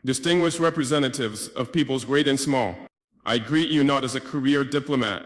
Distinguished representatives of peoples great and small, I greet you not as a career diplomat,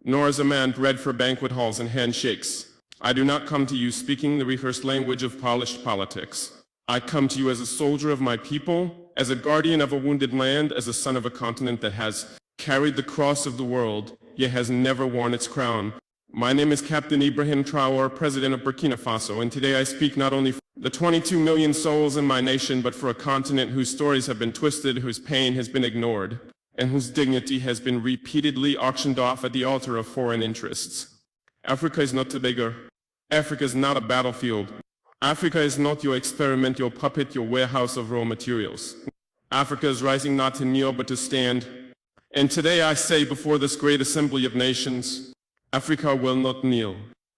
nor as a man bred for banquet halls and handshakes. I do not come to you speaking the rehearsed language of polished politics. I come to you as a soldier of my people, as a guardian of a wounded land, as a son of a continent that has carried the cross of the world, yet has never worn its crown. My name is Captain Ibrahim Traoré, President of Burkina Faso, and today I speak not only for the 22 million souls in my nation, but for a continent whose stories have been twisted, whose pain has been ignored, and whose dignity has been repeatedly auctioned off at the altar of foreign interests. Africa is not Tobago. Africa is not a battlefield. Africa is not your experiment, your puppet, your warehouse of raw materials. Africa is rising not to kneel but to stand. And today I say before this great assembly of nations, Africa will not kneel,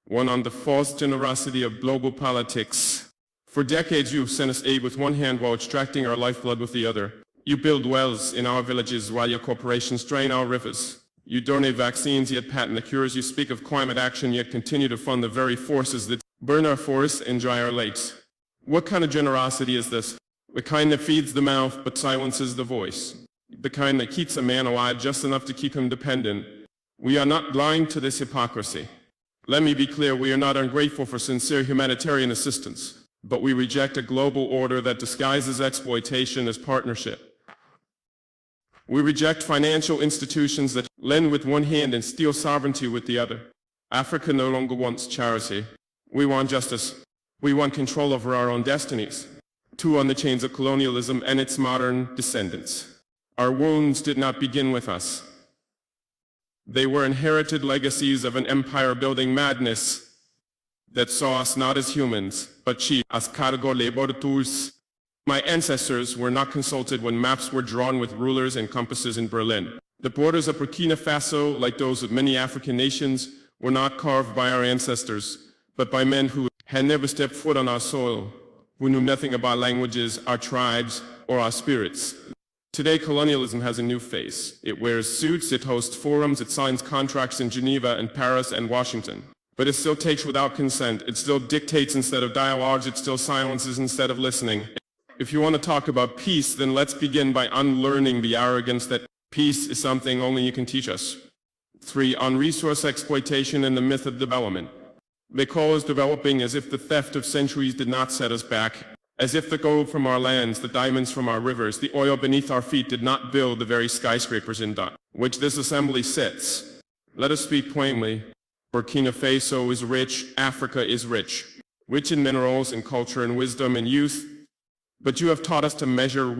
one on the false generosity of global politics. For decades you've sent us aid with one hand while extracting our lifeblood with the other. You build wells in our villages while your corporations drain our rivers. You donate vaccines yet patent the cures. You speak of climate action yet continue to fund the very forces that burn our forests and dry our lakes. What kind of generosity is this? The kind that feeds the mouth but silences the voice. The kind that keeps a man alive just enough to keep him dependent. We are not blind to this hypocrisy. Let me be clear, we are not ungrateful for sincere humanitarian assistance, but we reject a global order that disguises exploitation as partnership. We reject financial institutions that lend with one hand and steal sovereignty with the other. Africa no longer wants charity. We want justice. We want control over our own destinies. Too on the chains of colonialism and its modern descendants. Our wounds did not begin with us. They were inherited legacies of an empire-building madness that saw us not as humans, but chiefs, as cargo laboratories. My ancestors were not consulted when maps were drawn with rulers and compasses in Berlin. The borders of Burkina Faso, like those of many African nations, were not carved by our ancestors, but by men who had never stepped foot on our soil, who knew nothing about languages, our tribes, or our spirits. Today, colonialism has a new face. It wears suits, it hosts forums, it signs contracts in Geneva and Paris and Washington. But it still takes without consent, it still dictates instead of dialogues, it still silences instead of listening. If you want to talk about peace, then let's begin by unlearning the arrogance that peace is something only you can teach us. 3. On resource exploitation and the myth of development. They call us developing as if the theft of centuries did not set us back, as if the gold from our lands, the diamonds from our rivers, the oil beneath our feet did not build the very skyscrapers in which this assembly sits. Let us speak plainly. Burkina Faso is rich, Africa is rich in minerals and culture and wisdom and youth. But you have taught us to measure